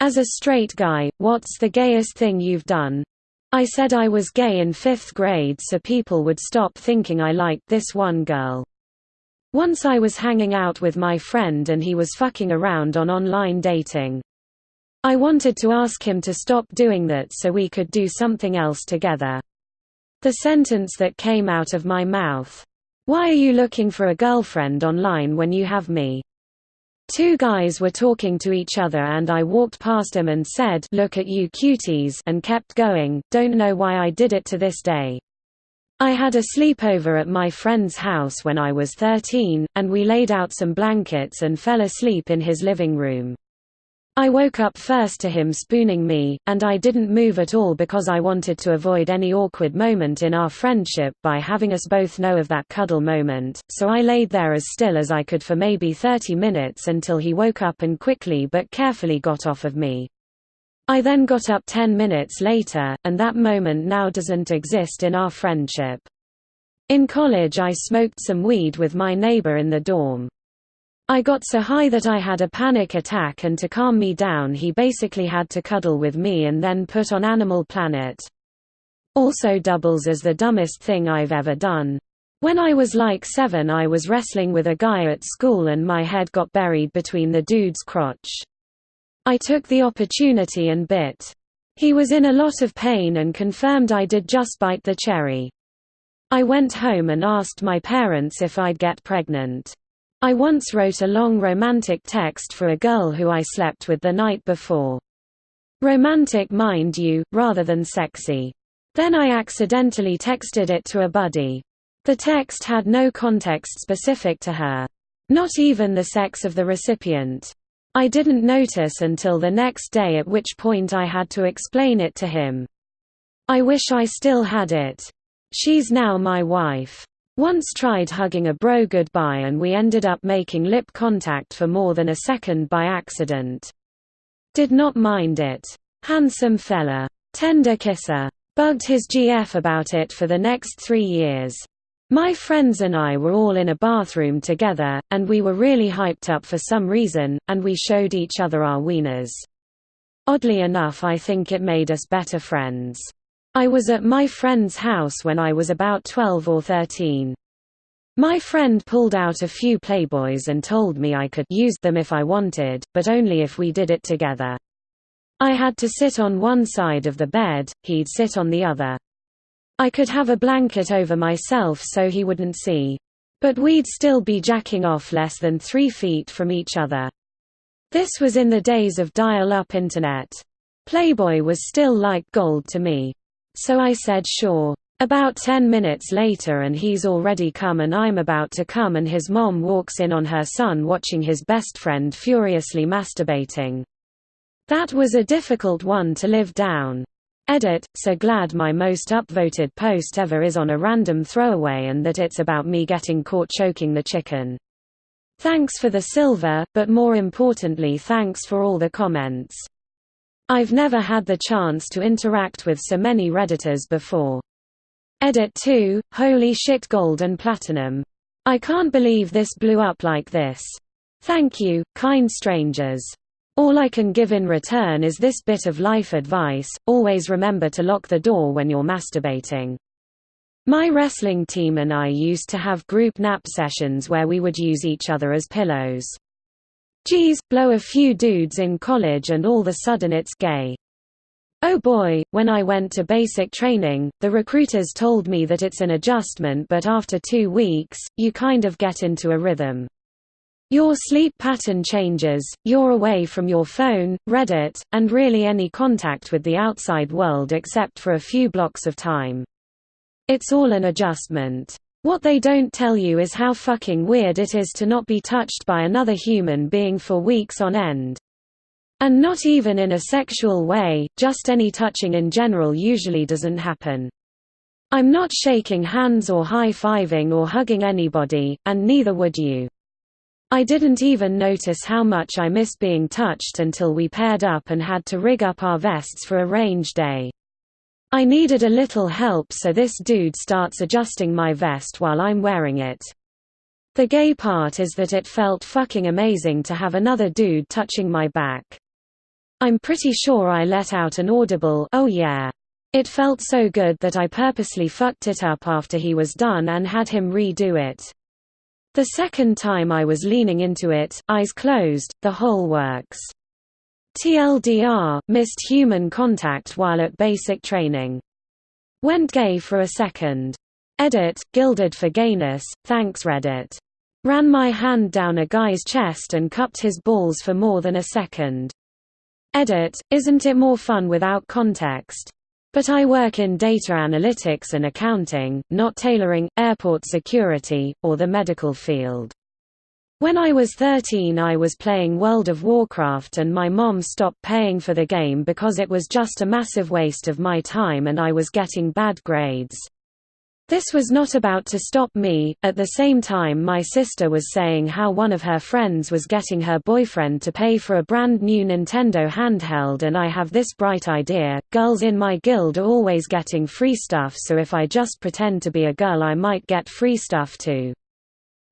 As a straight guy, what's the gayest thing you've done? I said I was gay in 5th grade so people would stop thinking I liked this one girl. Once I was hanging out with my friend and he was fucking around on online dating. I wanted to ask him to stop doing that so we could do something else together. The sentence that came out of my mouth. Why are you looking for a girlfriend online when you have me? 2 guys were talking to each other and I walked past them and said, "Look at you cuties," and kept going. Don't know why I did it to this day. I had a sleepover at my friend's house when I was 13, and we laid out some blankets and fell asleep in his living room. I woke up first to him spooning me, and I didn't move at all because I wanted to avoid any awkward moment in our friendship by having us both know of that cuddle moment, so I laid there as still as I could for maybe 30 minutes until he woke up and quickly but carefully got off of me. I then got up 10 minutes later, and that moment now doesn't exist in our friendship. In college I smoked some weed with my neighbor in the dorm. I got so high that I had a panic attack, and to calm me down he basically had to cuddle with me and then put on Animal Planet. Also doubles as the dumbest thing I've ever done. When I was like 7 I was wrestling with a guy at school and my head got buried between the dude's crotch. I took the opportunity and bit. He was in a lot of pain and confirmed I did just bite the cherry. I went home and asked my parents if I'd get pregnant. I once wrote a long romantic text for a girl who I slept with the night before. Romantic, mind you, rather than sexy. Then I accidentally texted it to a buddy. The text had no context specific to her. Not even the sex of the recipient. I didn't notice until the next day, at which point I had to explain it to him. I wish I still had it. She's now my wife. Once tried hugging a bro goodbye and we ended up making lip contact for more than a second by accident. Did not mind it. Handsome fella. Tender kisser. Bugged his GF about it for the next 3 years. My friends and I were all in a bathroom together, and we were really hyped up for some reason, and we showed each other our wieners. Oddly enough, I think it made us better friends. I was at my friend's house when I was about 12 or 13. My friend pulled out a few Playboys and told me I could use them if I wanted, but only if we did it together. I had to sit on one side of the bed, he'd sit on the other. I could have a blanket over myself so he wouldn't see. But we'd still be jacking off less than 3 feet from each other. This was in the days of dial-up internet. Playboy was still like gold to me. So I said sure. About 10 minutes later and he's already come and I'm about to come and his mom walks in on her son watching his best friend furiously masturbating. That was a difficult one to live down. Edit, so glad my most upvoted post ever is on a random throwaway and that it's about me getting caught choking the chicken. Thanks for the silver, but more importantly thanks for all the comments. I've never had the chance to interact with so many Redditors before. Edit 2, holy shit, gold and platinum. I can't believe this blew up like this. Thank you, kind strangers. All I can give in return is this bit of life advice: always remember to lock the door when you're masturbating. My wrestling team and I used to have group nap sessions where we would use each other as pillows. Geez, blow a few dudes in college and all of a sudden it's gay. Oh boy, when I went to basic training, the recruiters told me that it's an adjustment, but after 2 weeks, you kind of get into a rhythm. Your sleep pattern changes, you're away from your phone, Reddit, and really any contact with the outside world except for a few blocks of time. It's all an adjustment. What they don't tell you is how fucking weird it is to not be touched by another human being for weeks on end. And not even in a sexual way, just any touching in general usually doesn't happen. I'm not shaking hands or high-fiving or hugging anybody, and neither would you. I didn't even notice how much I miss being touched until we paired up and had to rig up our vests for a range day. I needed a little help, so this dude starts adjusting my vest while I'm wearing it. The gay part is that it felt fucking amazing to have another dude touching my back. I'm pretty sure I let out an audible "oh yeah." It felt so good that I purposely fucked it up after he was done and had him redo it. The second time I was leaning into it, eyes closed, the whole works. TLDR, missed human contact while at basic training. Went gay for a second. Edit, gilded for gayness, thanks Reddit. Ran my hand down a guy's chest and cupped his balls for more than a second. Edit, isn't it more fun without context? But I work in data analytics and accounting, not tailoring, airport security, or the medical field. When I was 13 I was playing World of Warcraft and my mom stopped paying for the game because it was just a massive waste of my time and I was getting bad grades. This was not about to stop me. At the same time my sister was saying how one of her friends was getting her boyfriend to pay for a brand new Nintendo handheld and I have this bright idea, girls in my guild are always getting free stuff so if I just pretend to be a girl I might get free stuff too.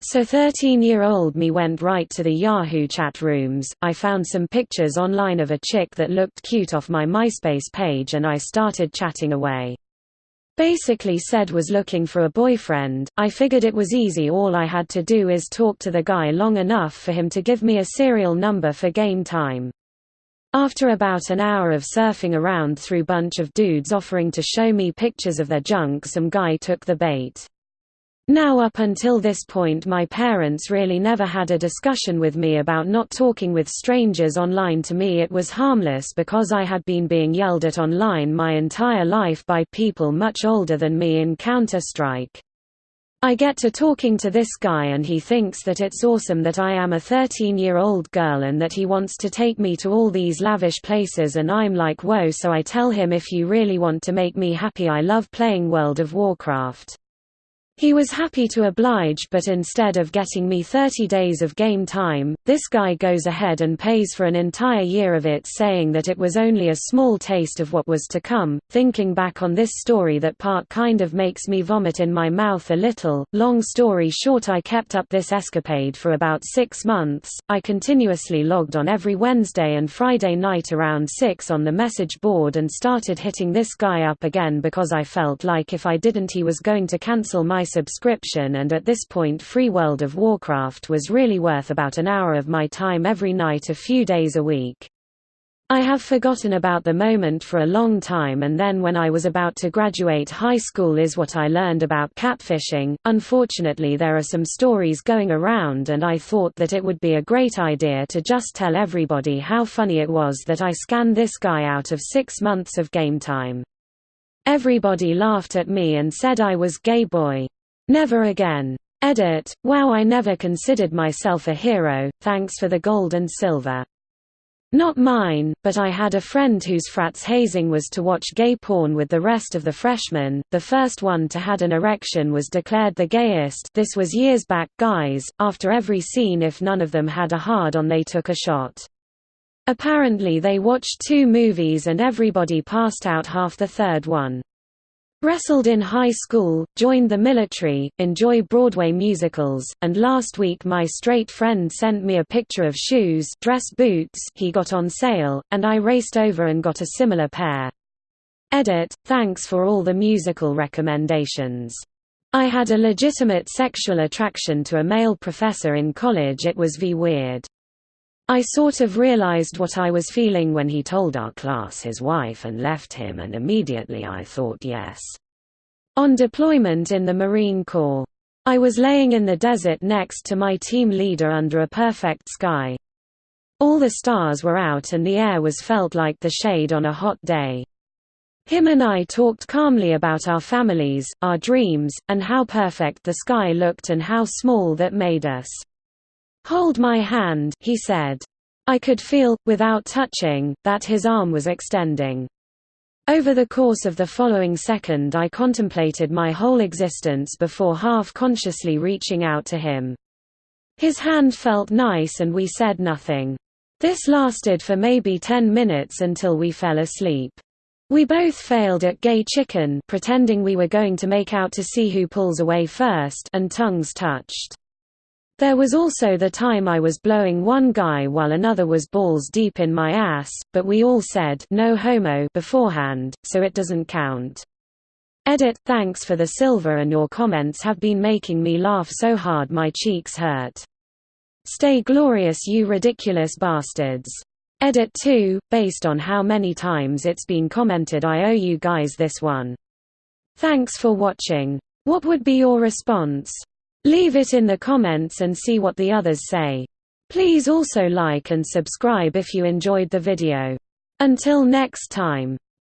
So 13-year-old me went right to the Yahoo chat rooms. I found some pictures online of a chick that looked cute off my MySpace page and I started chatting away. Basically said was looking for a boyfriend. I figured it was easy, all I had to do is talk to the guy long enough for him to give me a serial number for game time. After about an hour of surfing around through bunch of dudes offering to show me pictures of their junk, some guy took the bait. Now up until this point my parents really never had a discussion with me about not talking with strangers online. To me it was harmless because I had been being yelled at online my entire life by people much older than me in Counter-Strike. I get to talking to this guy and he thinks that it's awesome that I am a 13-year-old girl and that he wants to take me to all these lavish places and I'm like whoa, so I tell him if you really want to make me happy I love playing World of Warcraft. He was happy to oblige, but instead of getting me 30 days of game time, this guy goes ahead and pays for an entire year of it, saying that it was only a small taste of what was to come. Thinking back on this story, that part kind of makes me vomit in my mouth a little. Long story short, I kept up this escapade for about 6 months. I continuously logged on every Wednesday and Friday night around 6 on the message board and started hitting this guy up again because I felt like if I didn't he was going to cancel my subscription, and at this point free World of Warcraft was really worth about an hour of my time every night a few days a week. I have forgotten about the moment for a long time, and then when I was about to graduate high school is what I learned about catfishing. Unfortunately there are some stories going around and I thought that it would be a great idea to just tell everybody how funny it was that I scanned this guy out of 6 months of game time. Everybody laughed at me and said I was gay boy. Never again. Edit, wow, I never considered myself a hero, thanks for the gold and silver. Not mine, but I had a friend whose frat's hazing was to watch gay porn with the rest of the freshmen. The first one to had an erection was declared the gayest. This was years back, guys. After every scene, if none of them had a hard-on, they took a shot. Apparently they watched 2 movies and everybody passed out half the third one. Wrestled in high school, joined the military, enjoy Broadway musicals, and last week my straight friend sent me a picture of shoes, dress boots he got on sale, and I raced over and got a similar pair. Edit, thanks for all the musical recommendations. I had a legitimate sexual attraction to a male professor in college. It was weird. I sort of realized what I was feeling when he told our class his wife and left him, and immediately I thought yes. On deployment in the Marine Corps. I was laying in the desert next to my team leader under a perfect sky. All the stars were out and the air was felt like the shade on a hot day. Him and I talked calmly about our families, our dreams, and how perfect the sky looked and how small that made us. "Hold my hand," he said. I could feel, without touching, that his arm was extending. Over the course of the following second I contemplated my whole existence before half-consciously reaching out to him. His hand felt nice and we said nothing. This lasted for maybe 10 minutes until we fell asleep. We both failed at gay chicken, pretending we were going to make out to see who pulls away first, and tongues touched. There was also the time I was blowing one guy while another was balls deep in my ass, but we all said no homo beforehand, so it doesn't count. Edit. Thanks for the silver, and your comments have been making me laugh so hard my cheeks hurt. Stay glorious, you ridiculous bastards. Edit 2. Based on how many times it's been commented, I owe you guys this one. Thanks for watching. What would be your response? Leave it in the comments and see what the others say. Please also like and subscribe if you enjoyed the video. Until next time.